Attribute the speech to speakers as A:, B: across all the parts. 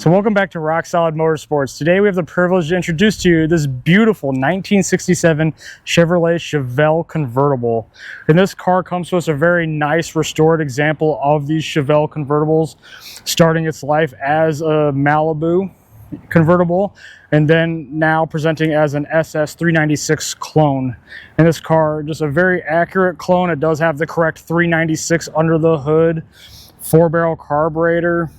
A: So welcome back to Rock Solid Motorsports. Today we have the privilege to introduce to you this beautiful 1967 Chevrolet Chevelle convertible. And this car comes to us a very nice restored example of these Chevelle convertibles, starting its life as a Malibu convertible and then now presenting as an SS 396 clone. And this car, just a very accurate clone. It does have the correct 396 under the hood, 4-barrel carburetor,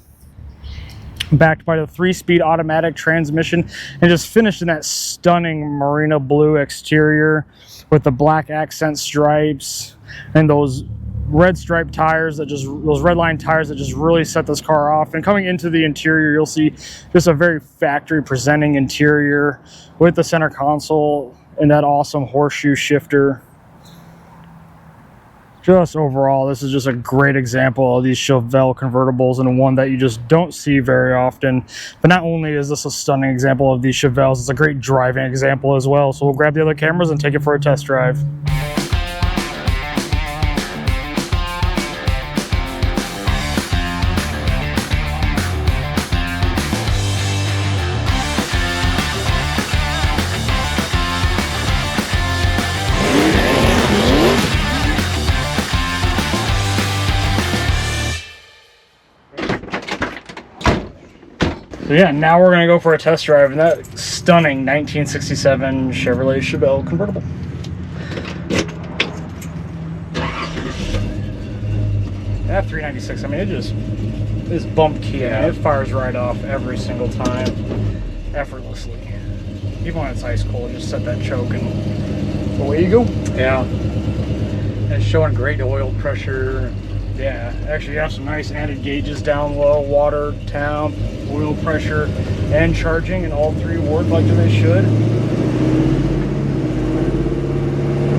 A: backed by the 3-speed automatic transmission, and just finished in that stunning Marina Blue exterior with the black accent stripes and those red stripe tires that those red line tires that just really set this car off. And coming into the interior, you'll see just a very factory presenting interior with the center console and that awesome horseshoe shifter. Just overall, this is just a great example of these Chevelle convertibles, and one that you just don't see very often. But not only is this a stunning example of these Chevelles, it's a great driving example as well. So we'll grab the other cameras and take it for a test drive. So yeah, now we're going to go for a test drive in that stunning 1967 Chevrolet Chevelle convertible. That 396, I mean, it just is bump key. Yeah. It fires right off every single time, effortlessly. Even when it's ice cold, just set that choke and away you go.
B: Yeah, and it's showing great oil pressure.
A: Yeah, actually you have some nice added gauges down low, water, temp, oil pressure, and charging, and all three work like they should.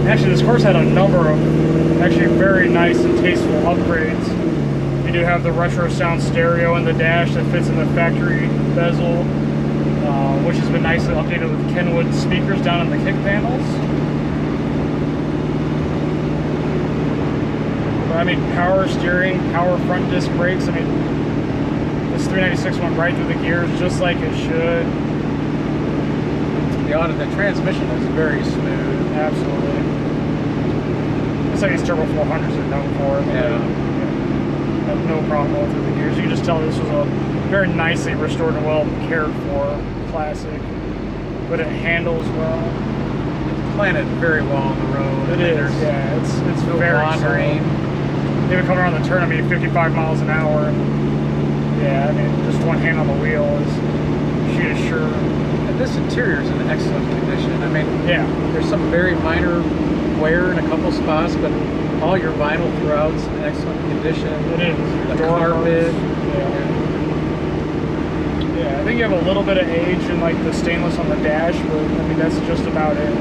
A: Actually, this car's had a number of actually very nice and tasteful upgrades. You do have the retro sound stereo in the dash that fits in the factory bezel, which has been nicely updated with Kenwood speakers down in the kick panels. I mean, power steering, power front disc brakes. I mean, this 396 went right through the gears just like it should.
B: The transmission is very smooth.
A: Absolutely. It's like these Turbo 400s are known for.
B: Yeah.
A: Have no problem going through the gears. You can just tell this was a very nicely restored and well cared for classic. But it handles well.
B: It's planted very well on the road.
A: It is, yeah. It's
B: no
A: very
B: wandering.
A: Even coming around the turn, I mean, 55 miles an hour. Yeah, I mean, just one hand on the wheel is, she is sure.
B: And this interior is in excellent condition. I mean,
A: yeah,
B: there's some very minor wear in a couple spots, but all your vinyl throughout's in excellent condition.
A: It is.
B: The carpet.
A: Yeah, I think you have a little bit of age in like the stainless on the dash, but I mean, that's just about it.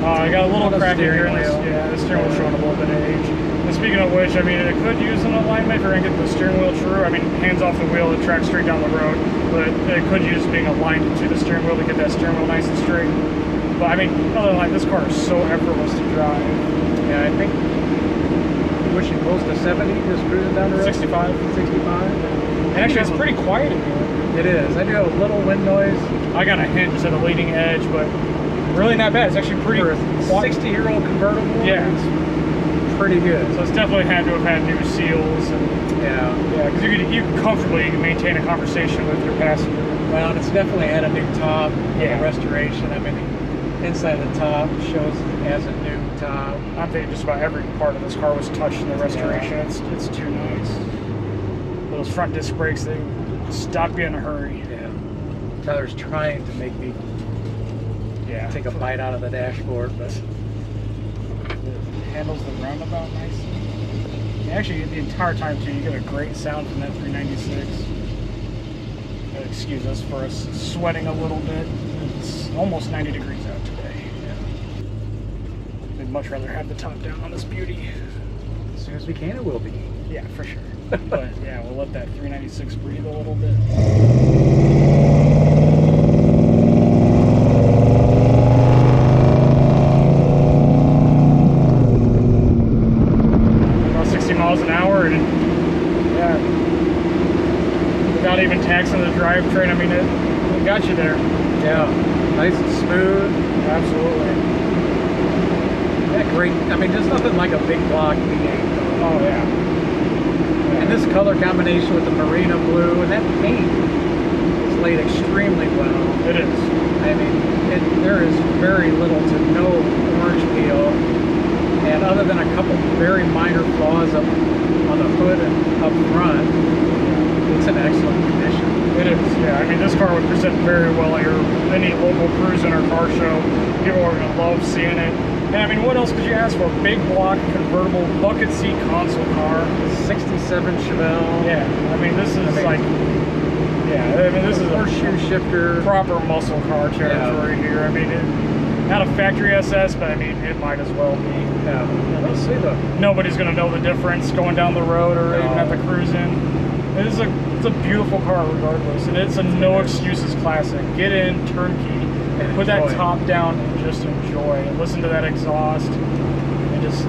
A: I got a little crack here in this. Yeah, the steering wheel showing a little bit of age. And speaking of which, I mean, it could use an alignment if you're going to get the steering wheel true. I mean, hands off the wheel, it tracks straight down the road, but it could use being aligned to the steering wheel to get that steering wheel nice and straight. But I mean, other than that, this car is so effortless to drive.
B: Yeah, I think we're close to 70, just cruising down the road.
A: 65.
B: 65.
A: And actually, it's pretty quiet in here.
B: It is. I do have a little wind noise.
A: I got a hint just at the leading edge, but really not bad. It's actually pretty
B: for a 60-year-old convertible.
A: Yeah.
B: It's pretty good.
A: So it's definitely had to have had new seals. And,
B: yeah,
A: because you could comfortably maintain a conversation with your passenger.
B: Well, and it's definitely had a new top.
A: Yeah.
B: Restoration. I mean, inside the top shows it has a new top.
A: I'm thinking just about every part of this car was touched in the restoration.
B: Yeah.
A: It's too nice. Those front disc brakes, they stop you in a hurry.
B: Yeah. Tyler's trying to make me take a bite out of the dashboard, but
A: it handles the roundabout nicely. And actually, the entire time too, you get a great sound from that 396. Excuse us for us sweating a little bit. It's almost 90 degrees out today. Yeah. I'd much rather have the top down on this beauty.
B: As soon as we can, it will be.
A: Yeah, for sure. But yeah, we'll let that 396 breathe a little bit. About 60 miles an hour, and yeah, without even taxing the driver. drivetrain, I mean, it got you there.
B: Yeah, nice and smooth.
A: Absolutely.
B: Yeah, great. I mean, there's nothing like a big block V8.
A: Oh yeah.
B: And this color combination with the Marina Blue and that paint is laid extremely well.
A: It is.
B: I mean, there is very little to no orange peel, and other than a couple very minor flaws up on the hood and up front, it's in excellent condition.
A: It is, yeah. I mean, this car would present very well at any local cruising or car show. People are going to love seeing it. And I mean, what else could you ask for? Big block, convertible, bucket seat console car.
B: 67 Chevelle.
A: Yeah, I mean, this is like, yeah, I mean, this is a
B: horseshoe shifter.
A: Proper muscle car territory here. I mean, not a factory SS, but I mean, it might as well be.
B: Yeah, let's see though.
A: Nobody's going to know the difference going down the road or even at the cruising. It's a beautiful car regardless, and it's a no excuses classic. Get in, turnkey, and put that top down and just enjoy and listen to that exhaust and just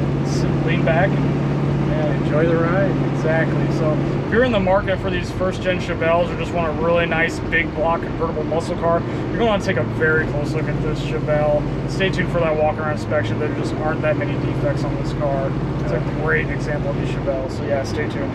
A: lean back and
B: enjoy the ride.
A: Exactly. So if you're in the market for these first gen Chevelles or just want a really nice big block convertible muscle car, you're going to want to take a very close look at this Chevelle. Stay tuned for that walk around inspection. There just aren't that many defects on this car. It's a great example of the Chevelle. So yeah, stay tuned.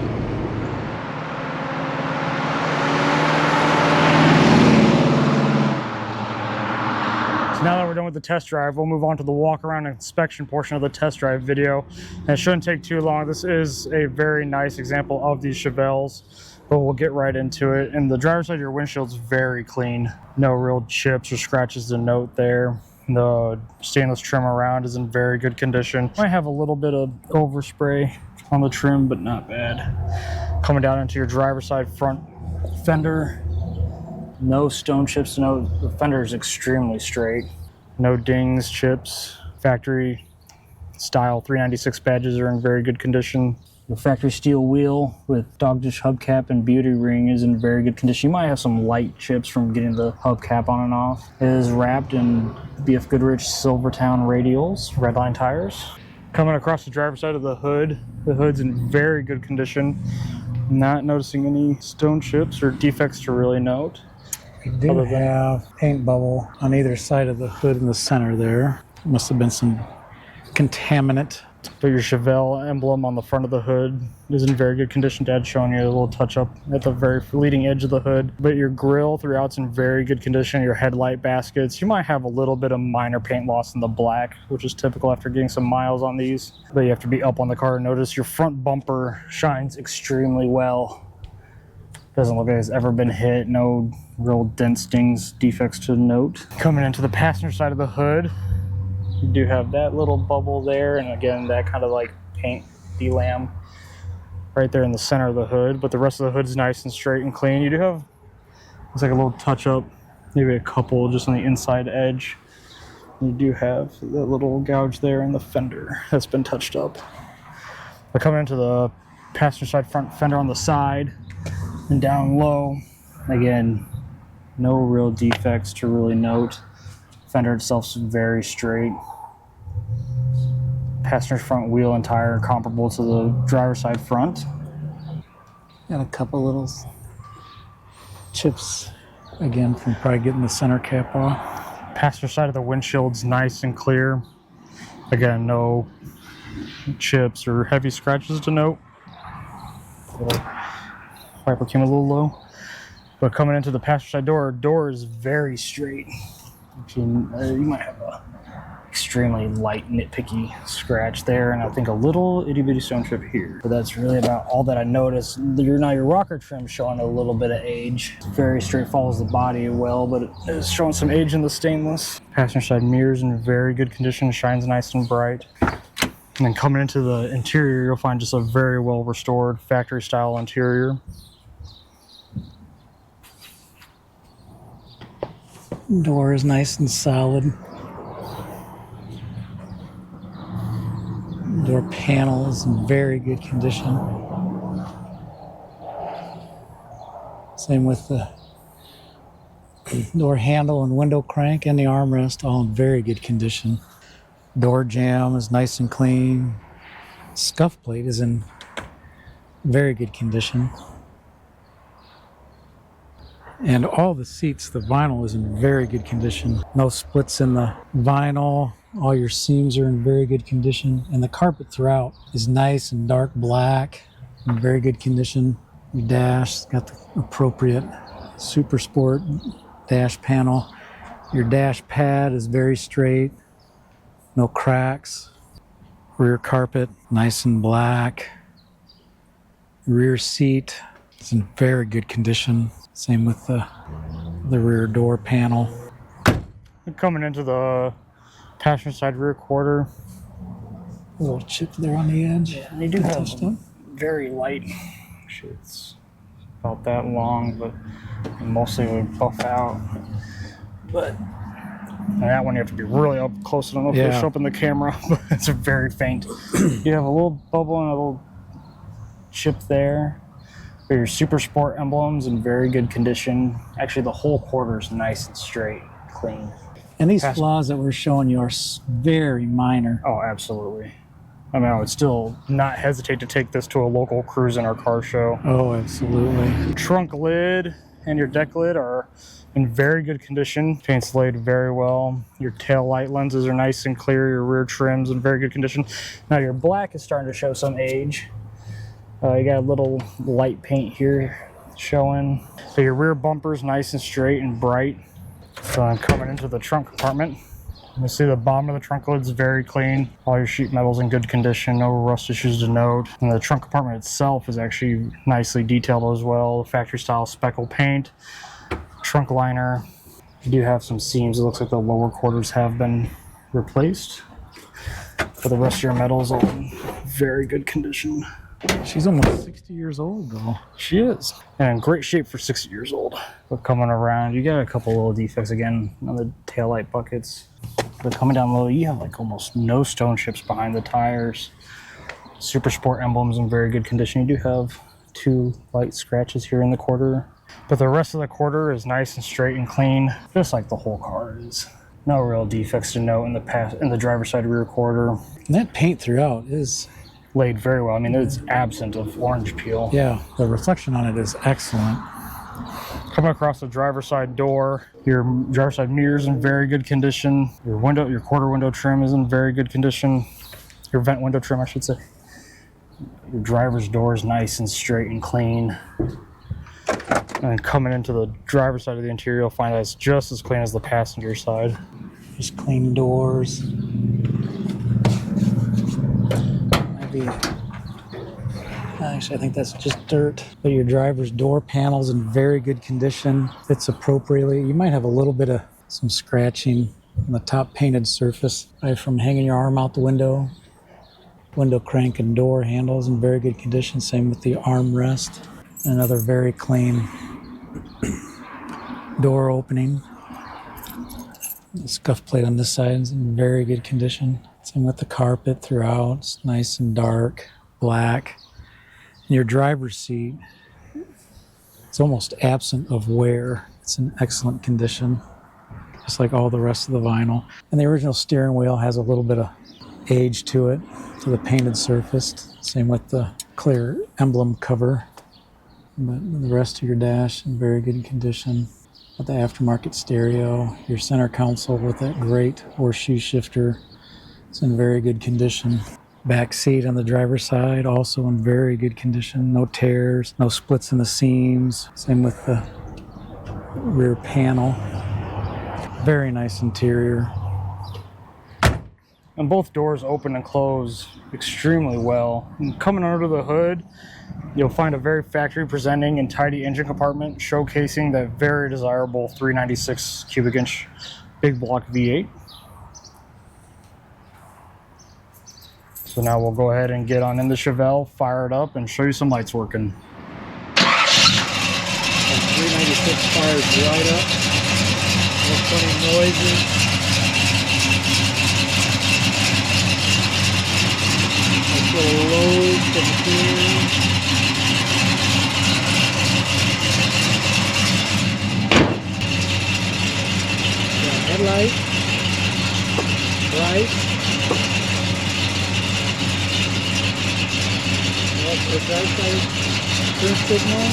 A: Now that we're done with the test drive, we'll move on to the walk around inspection portion of the test drive video. And it shouldn't take too long. This is a very nice example of these Chevelles, but we'll get right into it. And the driver's side of your windshield's very clean. No real chips or scratches to note there. The stainless trim around is in very good condition. Might have a little bit of overspray on the trim, but not bad. Coming down into your driver's side front fender. No stone chips, the fender is extremely straight. No dings, chips. Factory style 396 badges are in very good condition. The factory steel wheel with dog dish hubcap and beauty ring is in very good condition. You might have some light chips from getting the hubcap on and off. It is wrapped in BF Goodrich Silvertown radials, redline tires. Coming across the driver's side of the hood's in very good condition. Not noticing any stone chips or defects to really note.
B: We do have paint bubble on either side of the hood in the center there. Must have been some contaminant.
A: But your Chevelle emblem on the front of the hood is in very good condition. Dad's showing you a little touch up at the very leading edge of the hood. But your grille throughout's in very good condition. Your headlight baskets, you might have a little bit of minor paint loss in the black, which is typical after getting some miles on these. But you have to be up on the car to notice your front bumper shines extremely well. Doesn't look like it's ever been hit. No real dents, dings, defects to note. Coming into the passenger side of the hood, you do have that little bubble there, and again, that kind of like paint delam right there in the center of the hood, but the rest of the hood's nice and straight and clean. You do have, looks like a little touch up, maybe a couple just on the inside edge. You do have that little gouge there in the fender that's been touched up. But coming into the passenger side front fender on the side, and down low, again, no real defects to really note. Fender itself is very straight. Passenger front wheel and tire comparable to the driver's side front.
B: Got a couple little chips, again, from probably getting the center cap off.
A: Passenger side of the windshield's nice and clear. Again, no chips or heavy scratches to note. Wiper came a little low, but coming into the passenger side door is very straight. You might have a extremely light nitpicky scratch there, and I think a little itty bitty stone chip here. But that's really about all that I noticed. Your rocker trim showing a little bit of age. It's very straight, follows the body well, but it is showing some age in the stainless. Passenger side mirrors in very good condition, shines nice and bright. And then coming into the interior, you'll find just a very well restored factory style interior.
B: Door is nice and solid. Door panel is in very good condition. Same with the door handle and window crank and the armrest, all in very good condition. Door jamb is nice and clean. Scuff plate is in very good condition.
C: And all the seats, the vinyl is in very good condition. No splits in the vinyl. All your seams are in very good condition. And the carpet throughout is nice and dark black, in very good condition. Your dash got the appropriate Super Sport dash panel. Your dash pad is very straight, no cracks. Rear carpet, nice and black. Rear seat is in very good condition. Same with the rear door panel.
A: Coming into the passenger side rear quarter.
C: A little chip there on the edge.
A: Yeah, they do have very light. Actually, it's about that long, but mostly would buff out. But and that one you have to be really up close. I don't know if it'll show up in the camera, but it's very faint. You have a little bubble and a little chip there. But your Super Sport emblems in very good condition. Actually, the whole quarter is nice and straight, clean.
C: And these flaws that we're showing you are very minor.
A: Oh, absolutely. I mean, I would still not hesitate to take this to a local cruise in our car show.
C: Oh, absolutely.
A: Trunk lid and your deck lid are in very good condition. Paint's laid very well. Your tail light lenses are nice and clear. Your rear trim's in very good condition. Now your black is starting to show some age. You got a little light paint here showing. So your rear bumper's nice and straight and bright. So I'm coming into the trunk compartment. You see the bottom of the trunk lid's very clean. All your sheet metal's in good condition, no rust issues to note. And the trunk compartment itself is actually nicely detailed as well. Factory style speckle paint, trunk liner. You do have some seams. It looks like the lower quarters have been replaced. But the rest of your metal's all in very good condition.
C: She's almost 60 years old, though.
A: She is. And in great shape for 60 years old. But coming around, you got a couple little defects again on the taillight buckets. But coming down low, you have like almost no stone chips behind the tires. Super Sport emblems in very good condition. You do have 2 light scratches here in the quarter. But the rest of the quarter is nice and straight and clean, just like the whole car is. No real defects to note in the driver's side rear quarter.
C: And that paint throughout is
A: laid very well. I mean, it's absent of orange peel.
C: Yeah, the reflection on it is excellent.
A: Coming across the driver's side door, your driver's side mirror's in very good condition. Your quarter window trim is in very good condition. Your vent window trim, I should say. Your driver's door is nice and straight and clean. And coming into the driver's side of the interior, you'll find that it's just as clean as the passenger side.
C: Just clean doors. Actually, I think that's just dirt. But your driver's door panel's in very good condition. Fits appropriately. You might have a little bit of some scratching on the top painted surface from hanging your arm out the window. Window crank and door handles in very good condition. Same with the armrest. Another very clean door opening. The scuff plate on this side is in very good condition. Same with the carpet throughout. It's nice and dark, black. And your driver's seat, it's almost absent of wear. It's in excellent condition, just like all the rest of the vinyl. And the original steering wheel has a little bit of age to it, to the painted surface. Same with the clear emblem cover. But the rest of your dash in very good condition. With the aftermarket stereo, your center console with that great horseshoe shifter. It's in very good condition. Back seat on the driver's side, also in very good condition. No tears, no splits in the seams. Same with the rear panel. Very nice interior.
A: And both doors open and close extremely well. And coming under the hood, you'll find a very factory presenting and tidy engine compartment showcasing that very desirable 396 cubic inch big block V8. So now we'll go ahead and get on in the Chevelle, fire it up, and show you some lights working.
B: 396 fires right up. No funny noises. Nice little load for the steering. Headlight. Bright. The right side turn signal,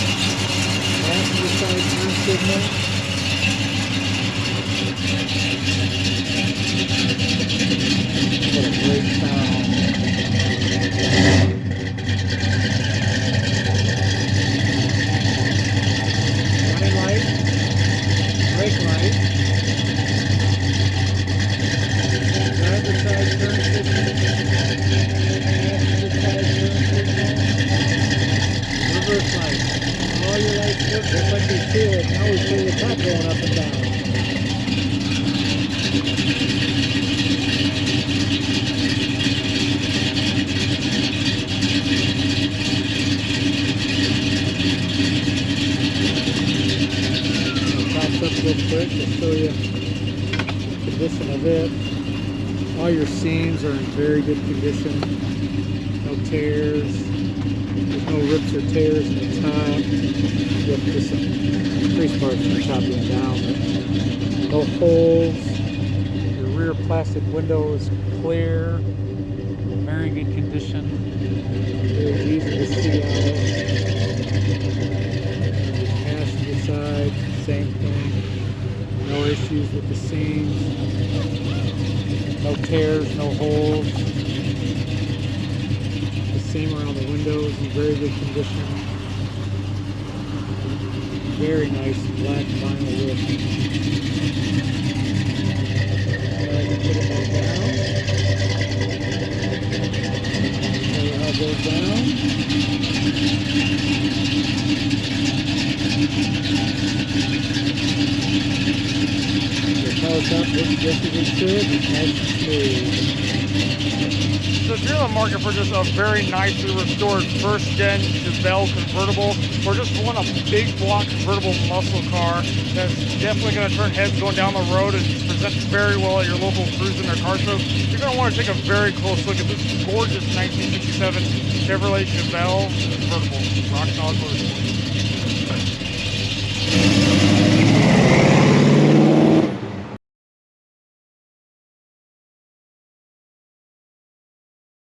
B: passenger side turn signal. What a great sound. Running light, brake light, driver side turn signal, passenger side turn signal, reverse light. All your lights work just like they should. Now we see the top going up and down. Pops up real quick to show you the condition of it. All your seams are in very good condition. No tears. There's no rips or tears in the top. You have just some crease marks from the top and down, but no holes. Your rear plastic window is clear. Very good condition. Very easy to see out. Passenger side, same thing. No issues with the seams. No tears, no holes. The seam around the windows in very good condition. Very nice black vinyl roof. Put it back down. Show you how it goes down. Your power top looks just as it should. It's nice and smooth.
A: So if you're in the market for just a very nicely restored first-gen Chevelle convertible, or just want a big block convertible muscle car that's definitely going to turn heads going down the road and present very well at your local cruising or car shows, you're going to want to take a very close look at this gorgeous 1967 Chevrolet Chevelle convertible. Rock Solid Motorsports.